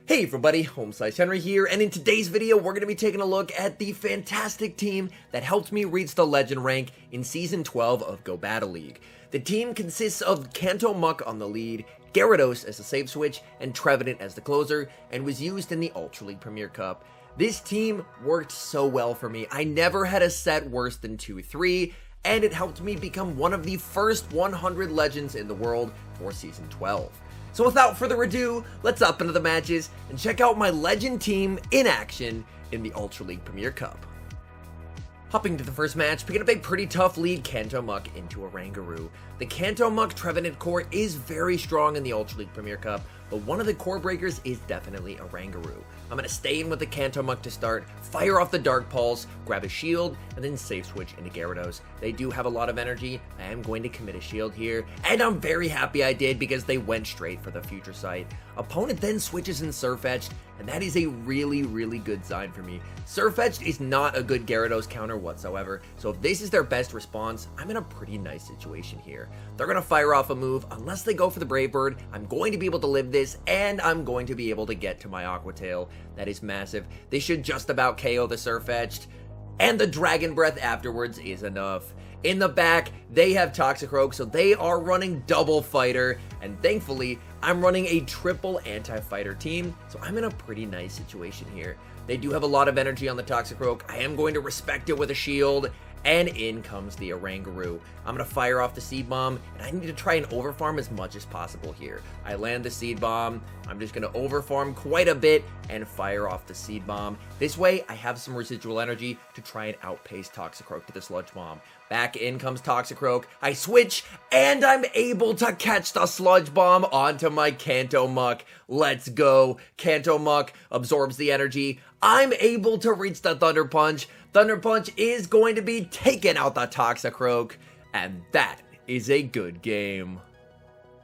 Hey everybody, HomeSliceHenry here, and in today's video we're going to be taking a look at the fantastic team that helped me reach the legend rank in Season 12 of Go Battle League. The team consists of Kanto Muck on the lead, Gyarados as the save switch, and Trevenant as the closer, and was used in the Ultra League Premier Cup. This team worked so well for me. I never had a set worse than 2-3, and it helped me become one of the first 100 legends in the world for Season 12. So without further ado, let's up into the matches and check out my legend team in action in the Ultra League Premier Cup. Hopping to the first match, picking up a pretty tough lead Kanto Muck into Oranguru. The Kanto Muck Trevenant core is very strong in the Ultra League Premier Cup, but one of the core breakers is definitely Oranguru. I'm going to stay in with the Kanto Muck to start, fire off the Dark Pulse, grab a shield, and then save switch into Gyarados. They do have a lot of energy. I am going to commit a shield here, and I'm very happy I did because they went straight for the Future Sight. Opponent then switches in Surfetched, and that is a really good sign for me. Surfetched is not a good Gyarados counter whatsoever, so if this is their best response, I'm in a pretty nice situation here. They're going to fire off a move. Unless they go for the Brave Bird, I'm going to be able to live this, and I'm going to be able to get to my Aqua Tail. That is massive. They should just about KO the Surfetched, and the Dragon Breath afterwards is enough. In the back, they have Toxicroak, so they are running double fighter, and thankfully, I'm running a triple anti-fighter team, so I'm in a pretty nice situation here. They do have a lot of energy on the Toxicroak. I am going to respect it with a shield, and in comes the Oranguru. I'm going to fire off the Seed Bomb, and I need to try and overfarm as much as possible here. I land the Seed Bomb. I'm just going to overfarm quite a bit and fire off the Seed Bomb. This way, I have some residual energy to try and outpace Toxicroak to the Sludge Bomb. Back in comes Toxicroak. I switch, and I'm able to catch the Sludge Bomb onto my Kanto Muck. Let's go. Kanto Muck absorbs the energy. I'm able to reach the Thunder Punch. Thunder Punch is going to be taking out the Toxicroak, and that is a good game.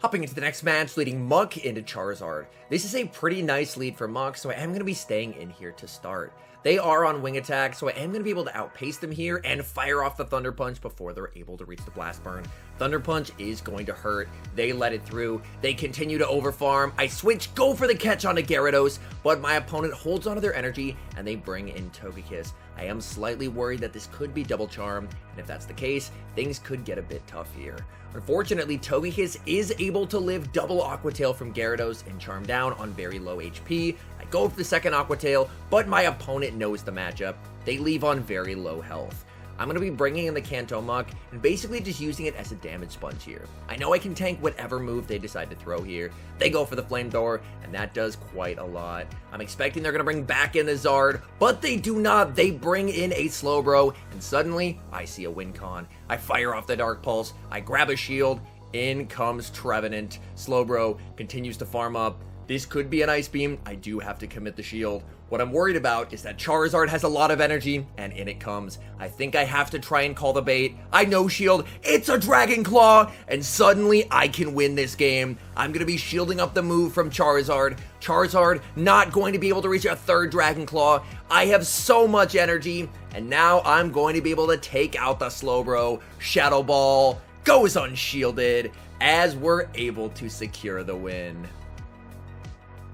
Hopping into the next match, leading Muck into Charizard. This is a pretty nice lead for Muck, so I am going to be staying in here to start. They are on wing attack, so I am going to be able to outpace them here and fire off the Thunder Punch before they're able to reach the Blast Burn. Thunder Punch is going to hurt. They let it through. They continue to overfarm. I switch, go for the catch onto Gyarados, but my opponent holds onto their energy and they bring in Togekiss. I am slightly worried that this could be Double Charm, and if that's the case, things could get a bit tough here. Unfortunately, Togekiss is able to live double Aqua Tail from Gyarados and Charm Down on very low HP. I go for the second Aqua Tail, but my opponent knows the matchup. They leave on very low health. I'm going to be bringing in the Kanto Muck and basically just using it as a damage sponge here. I know I can tank whatever move they decide to throw here. They go for the Flamethrower, and that does quite a lot. I'm expecting they're going to bring back in the Zard, but they do not. They bring in a Slowbro, and suddenly I see a win con. I fire off the Dark Pulse. I grab a shield. In comes Trevenant. Slowbro continues to farm up. This could be an Ice Beam. I do have to commit the shield. What I'm worried about is that Charizard has a lot of energy, and in it comes. I think I have to try and call the bait. I no shield. It's a Dragon Claw, and suddenly I can win this game. I'm going to be shielding up the move from Charizard. Charizard not going to be able to reach a third Dragon Claw. I have so much energy, and now I'm going to be able to take out the Slowbro. Shadow Ball goes unshielded as we're able to secure the win.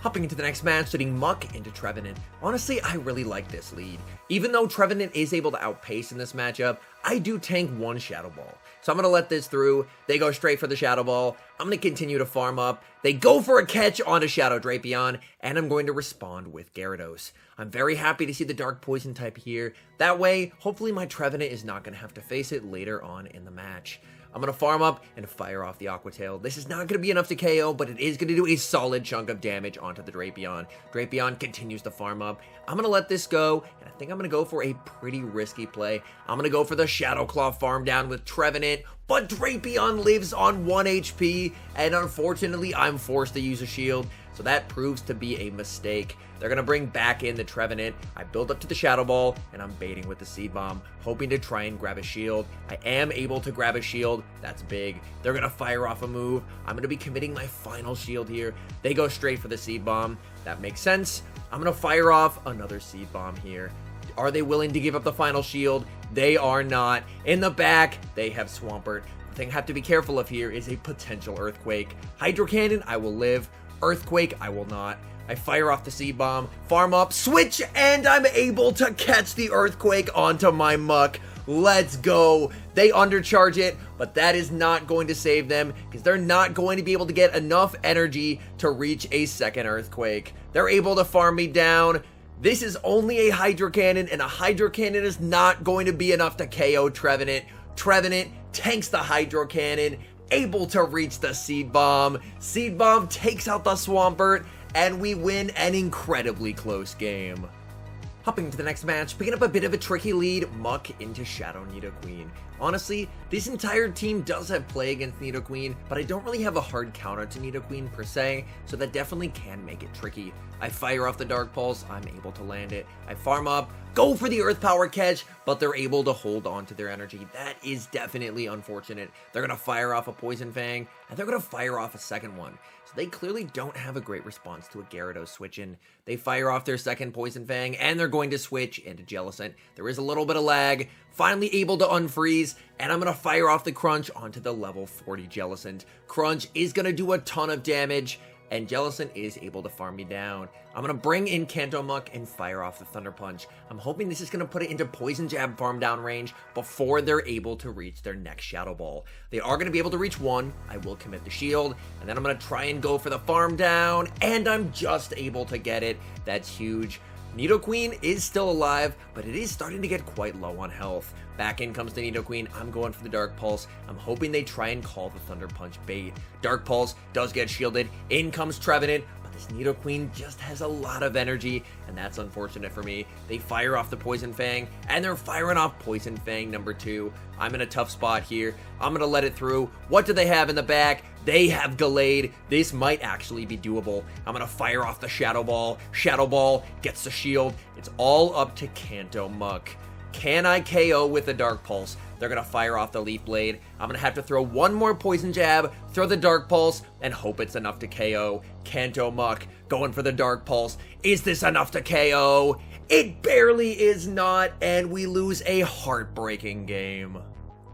Hopping into the next match, leading Muck into Trevenant. Honestly, I really like this lead. Even though Trevenant is able to outpace in this matchup, I do tank one Shadow Ball. So I'm going to let this through. They go straight for the Shadow Ball. I'm going to continue to farm up. They go for a catch onto Shadow Drapion, and I'm going to respond with Gyarados. I'm very happy to see the Dark Poison type here. That way, hopefully my Trevenant is not going to have to face it later on in the match. I'm going to farm up and fire off the Aqua Tail. This is not going to be enough to KO, but it is going to do a solid chunk of damage onto the Drapion. Drapion continues to farm up. I'm going to let this go, and I think I'm going to go for a pretty risky play. I'm going to go for the Shadow Claw farm down with Trevenant, but Drapion lives on 1 HP, and unfortunately, I'm forced to use a shield. So that proves to be a mistake. They're going to bring back in the Trevenant. I build up to the Shadow Ball, and I'm baiting with the Seed Bomb, hoping to try and grab a shield. I am able to grab a shield. That's big. They're going to fire off a move. I'm going to be committing my final shield here. They go straight for the Seed Bomb. That makes sense. I'm going to fire off another Seed Bomb here. Are they willing to give up the final shield? They are not. In the back, they have Swampert. The thing I have to be careful of here is a potential Earthquake. Hydro Cannon, I will live. Earthquake, I will not. I fire off the seed bomb, farm up, switch, and I'm able to catch the earthquake onto my muck. Let's go. They undercharge it, but that is not going to save them because they're not going to be able to get enough energy to reach a second earthquake. They're able to farm me down. This is only a Hydro Cannon, and a Hydro Cannon is not going to be enough to KO Trevenant. Trevenant tanks the Hydro Cannon, able to reach the Seed Bomb. Seed Bomb takes out the Swampert, and we win an incredibly close game. Hopping to the next match, picking up a bit of a tricky lead, Muck into Shadow Nidoqueen. Honestly, this entire team does have play against Nidoqueen, but I don't really have a hard counter to Nidoqueen per se, so that definitely can make it tricky. I fire off the Dark Pulse, I'm able to land it. I farm up, go for the Earth Power catch, but they're able to hold on to their energy. That is definitely unfortunate. They're going to fire off a Poison Fang, and they're going to fire off a second one. So they clearly don't have a great response to a Gyarados switch in. They fire off their second Poison Fang, and they're going to switch into Jellicent. There is a little bit of lag, finally able to unfreeze, and I'm going to fire off the Crunch onto the level 40 Jellicent. Crunch is going to do a ton of damage, and Jellicent is able to farm me down. I'm going to bring in Kanto Muck and fire off the Thunder Punch. I'm hoping this is going to put it into Poison Jab farm down range before they're able to reach their next Shadow Ball. They are going to be able to reach one. I will commit the shield, and then I'm going to try and go for the farm down, and I'm just able to get it. That's huge. Nidoqueen is still alive, but it is starting to get quite low on health. Back in comes the Nidoqueen. I'm going for the Dark Pulse. I'm hoping they try and call the Thunder Punch bait. Dark Pulse does get shielded. In comes Trevenant, but this Nidoqueen just has a lot of energy, and that's unfortunate for me. They fire off the Poison Fang, and they're firing off Poison Fang number 2. I'm in a tough spot here. I'm going to let it through. What do they have in the back? They have Gallade. This might actually be doable. I'm going to fire off the Shadow Ball. Shadow Ball gets the shield. It's all up to Kanto Muck. Can I KO with the Dark Pulse? They're going to fire off the Leaf Blade. I'm going to have to throw one more Poison Jab, throw the Dark Pulse, and hope it's enough to KO. Kanto Muck going for the Dark Pulse. Is this enough to KO? It barely is not, and we lose a heartbreaking game.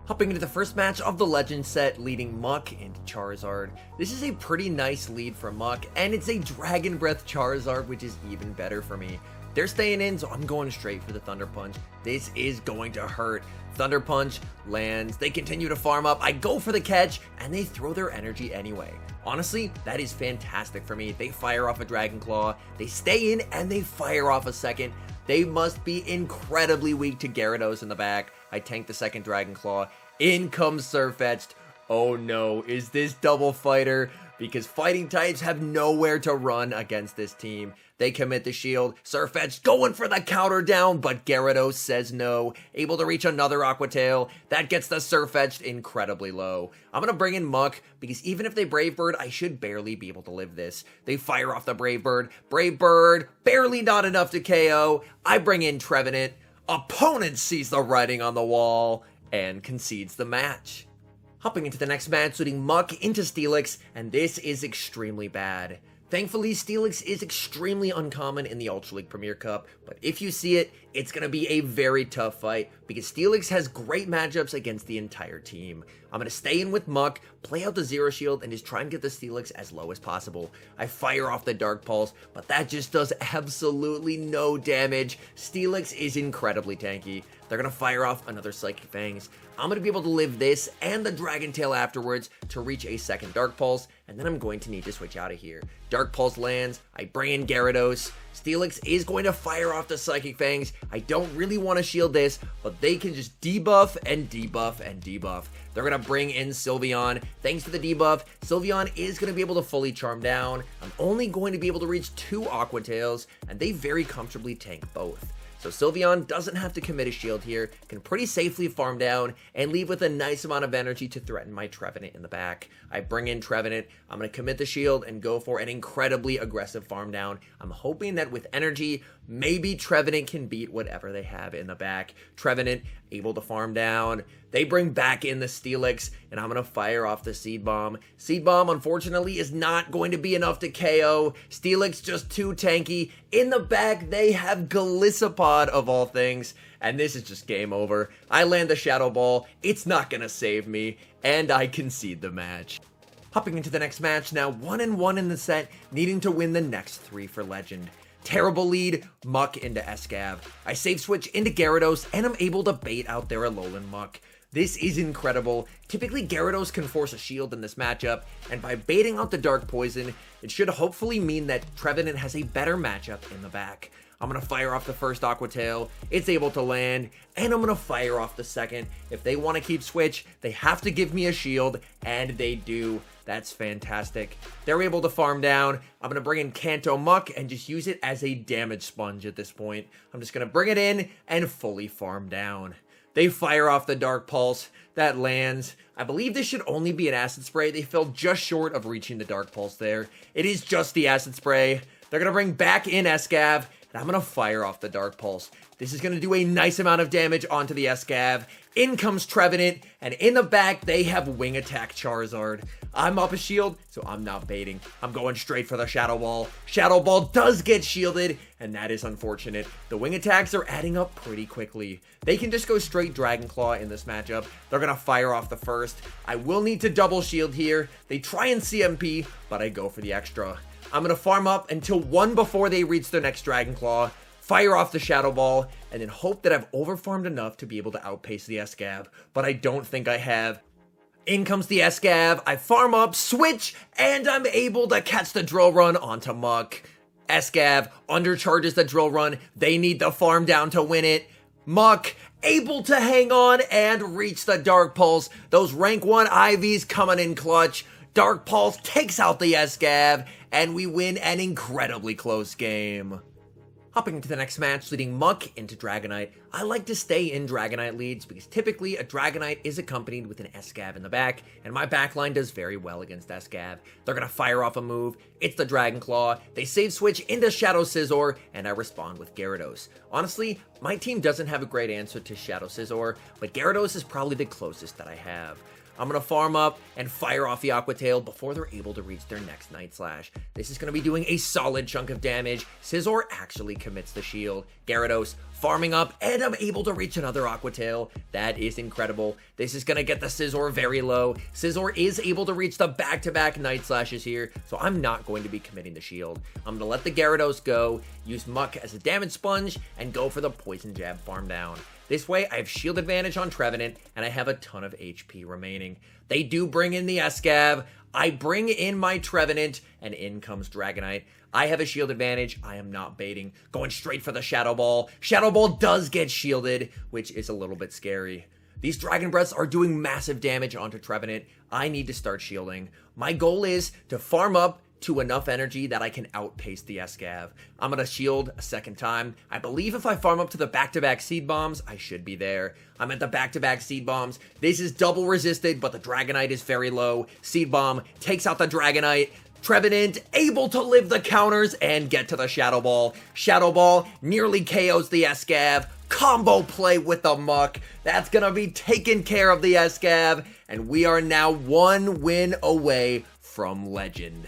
Hopping into the first match of the Legend set, leading Muck into Charizard. This is a pretty nice lead for Muck, and it's a Dragon Breath Charizard, which is even better for me. They're staying in, so I'm going straight for the Thunder Punch. This is going to hurt. Thunder Punch lands. They continue to farm up. I go for the catch, and they throw their energy anyway. Honestly, that is fantastic for me. They fire off a Dragon Claw. They stay in, and they fire off a second. They must be incredibly weak to Gyarados in the back. I tank the second Dragon Claw. In comes Sirfetch'd. Oh no, is this double fighter? Because fighting types have nowhere to run against this team. They commit the shield. Sirfetch'd going for the counter down, but Gyarados says no. Able to reach another Aqua Tail. That gets the Sirfetch'd incredibly low. I'm going to bring in Muck, because even if they Brave Bird, I should barely be able to live this. They fire off the Brave Bird. Brave Bird, barely not enough to KO. I bring in Trevenant. Opponent sees the writing on the wall and concedes the match. Hopping into the next match, leading Muck into Steelix, and this is extremely bad. Thankfully, Steelix is extremely uncommon in the Ultra League Premier Cup, but if you see it, it's going to be a very tough fight, because Steelix has great matchups against the entire team. I'm going to stay in with Muck, play out the Zero Shield, and just try and get the Steelix as low as possible. I fire off the Dark Pulse, but that just does absolutely no damage. Steelix is incredibly tanky. They're going to fire off another Psychic Fangs. I'm going to be able to live this and the Dragon Tail afterwards to reach a second Dark Pulse, and then I'm going to need to switch out of here. Dark Pulse lands, I bring in Gyarados. Steelix is going to fire off the Psychic Fangs. I don't really want to shield this, but they can just debuff and debuff and debuff. They're going to bring in Sylveon. Thanks to the debuff, Sylveon is going to be able to fully charm down. I'm only going to be able to reach 2 Aqua Tails, and they very comfortably tank both. So Sylveon doesn't have to commit a shield here, can pretty safely farm down, and leave with a nice amount of energy to threaten my Trevenant in the back. I bring in Trevenant, I'm going to commit the shield and go for an incredibly aggressive farm down. I'm hoping that with energy, maybe Trevenant can beat whatever they have in the back. Trevenant able to farm down. They bring back in the Steelix, and I'm going to fire off the Seed Bomb. Seed Bomb, unfortunately, is not going to be enough to KO. Steelix just too tanky. In the back, they have Golisopod, of all things, and this is just game over. I land the Shadow Ball. It's not going to save me, and I concede the match. Hopping into the next match now, 1-1 in the set, needing to win the next 3 for Legend. Terrible lead, Muck into Escav. I save switch into Gyarados, and I'm able to bait out their Alolan Muck. This is incredible. Typically, Gyarados can force a shield in this matchup, and by baiting out the Dark Poison, it should hopefully mean that Trevenant has a better matchup in the back. I'm going to fire off the first Aqua Tail, it's able to land, and I'm going to fire off the second. If they want to keep switch, they have to give me a shield, and they do. That's fantastic. They're able to farm down. I'm going to bring in Kanto Muck and just use it as a damage sponge at this point. I'm just going to bring it in and fully farm down. They fire off the Dark Pulse. That lands. I believe this should only be an Acid Spray. They fell just short of reaching the Dark Pulse there. It is just the Acid Spray. They're going to bring back in Escav, and I'm going to fire off the Dark Pulse. This is going to do a nice amount of damage onto the Escav. In comes Trevenant, and in the back, they have Wing Attack Charizard. I'm up a shield, so I'm not baiting. I'm going straight for the Shadow Ball. Shadow Ball does get shielded, and that is unfortunate. The Wing Attacks are adding up pretty quickly. They can just go straight Dragon Claw in this matchup. They're going to fire off the first. I will need to double shield here. They try and CMP, but I go for the extra. I'm going to farm up until 1 before they reach their next Dragon Claw, fire off the Shadow Ball, and then hope that I've overfarmed enough to be able to outpace the Escav, but I don't think I have. In comes the Escav, I farm up, switch, and I'm able to catch the Drill Run onto Muck. Escav undercharges the Drill Run, they need the farm down to win it. Muck able to hang on and reach the Dark Pulse. Those rank 1 IVs coming in clutch. Dark Pulse takes out the Escav, and we win an incredibly close game. Hopping into the next match, leading Muck into Dragonite. I like to stay in Dragonite leads because typically a Dragonite is accompanied with an Escav in the back, and my backline does very well against Escav. They're going to fire off a move, it's the Dragon Claw, they save switch into Shadow Scizor, and I respond with Gyarados. Honestly, my team doesn't have a great answer to Shadow Scizor, but Gyarados is probably the closest that I have. I'm going to farm up and fire off the Aqua Tail before they're able to reach their next Night Slash. This is going to be doing a solid chunk of damage. Scizor actually commits the shield. Gyarados farming up, and I'm able to reach another Aqua Tail. That is incredible. This is going to get the Scizor very low. Scizor is able to reach the back-to-back Night Slashes here, so I'm not going to be committing the shield. I'm going to let the Gyarados go, use Muck as a damage sponge, and go for the Poison Jab farm down. This way, I have shield advantage on Trevenant, and I have a ton of HP remaining. They do bring in the Escav. I bring in my Trevenant, and in comes Dragonite. I have a shield advantage. I am not baiting. Going straight for the Shadow Ball. Shadow Ball does get shielded, which is a little bit scary. These Dragon Breaths are doing massive damage onto Trevenant. I need to start shielding. My goal is to farm up to enough energy that I can outpace the Escav. I'm going to shield a second time. I believe if I farm up to the back-to-back Seed Bombs, I should be there. I'm at the back-to-back Seed Bombs. This is double resisted, but the Dragonite is very low. Seed Bomb takes out the Dragonite. Trevenant able to live the counters and get to the Shadow Ball. Shadow Ball nearly KOs the Escav. Combo play with the Muck. That's going to be taking care of the Escav. And we are now 1 win away from Legend.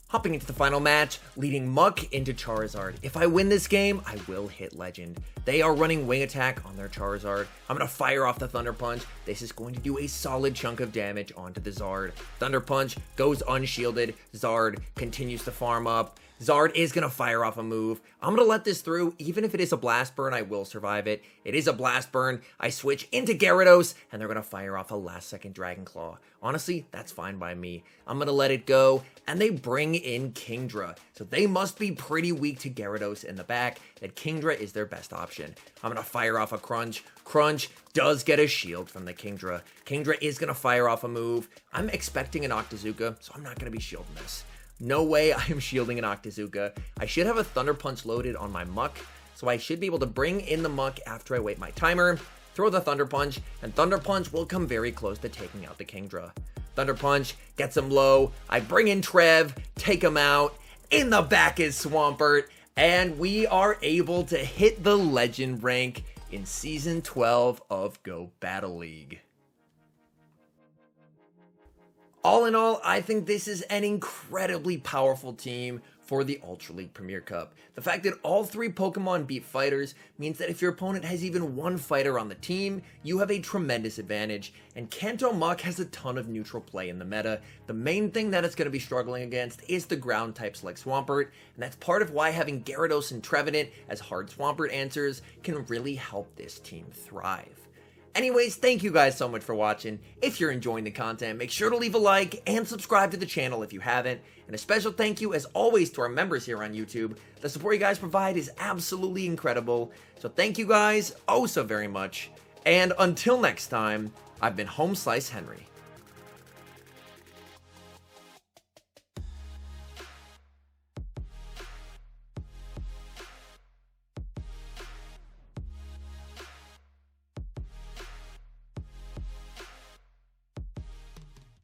Hopping into the final match, leading Muck into Charizard. If I win this game, I will hit Legend. They are running Wing Attack on their Charizard. I'm going to fire off the Thunder Punch. This is going to do a solid chunk of damage onto the Zard. Thunder Punch goes unshielded. Zard continues to farm up. Zard is going to fire off a move. I'm going to let this through. Even if it is a Blast Burn, I will survive it. It is a Blast Burn. I switch into Gyarados, and they're going to fire off a last-second Dragon Claw. Honestly, that's fine by me. I'm going to let it go, and they bring in Kingdra. So they must be pretty weak to Gyarados in the back, and Kingdra is their best option. I'm going to fire off a Crunch. Crunch does get a shield from the Kingdra. Kingdra is going to fire off a move. I'm expecting an Octazooka, so I'm not going to be shielding this. No way I am shielding an Octazooka. I should have a Thunder Punch loaded on my Muck, so I should be able to bring in the Muck after I wait my timer, throw the Thunder Punch, and Thunder Punch will come very close to taking out the Kingdra. Thunder Punch gets him low. I bring in Trev, take him out. In the back is Swampert, and we are able to hit the Legend rank in Season 12 of Go Battle League. All in all, I think this is an incredibly powerful team. for the Ultra League Premier Cup. The fact that all 3 Pokemon beat fighters means that if your opponent has even 1 fighter on the team, you have a tremendous advantage, and Kanto Mach has a ton of neutral play in the meta. The main thing that it's going to be struggling against is the ground types like Swampert, and that's part of why having Gyarados and Trevenant as hard Swampert answers can really help this team thrive. Anyways, thank you guys so much for watching. If you're enjoying the content, make sure to leave a like and subscribe to the channel if you haven't. And a special thank you, as always, to our members here on YouTube. The support you guys provide is absolutely incredible. So thank you guys oh so very much. And until next time, I've been HomeSliceHenry.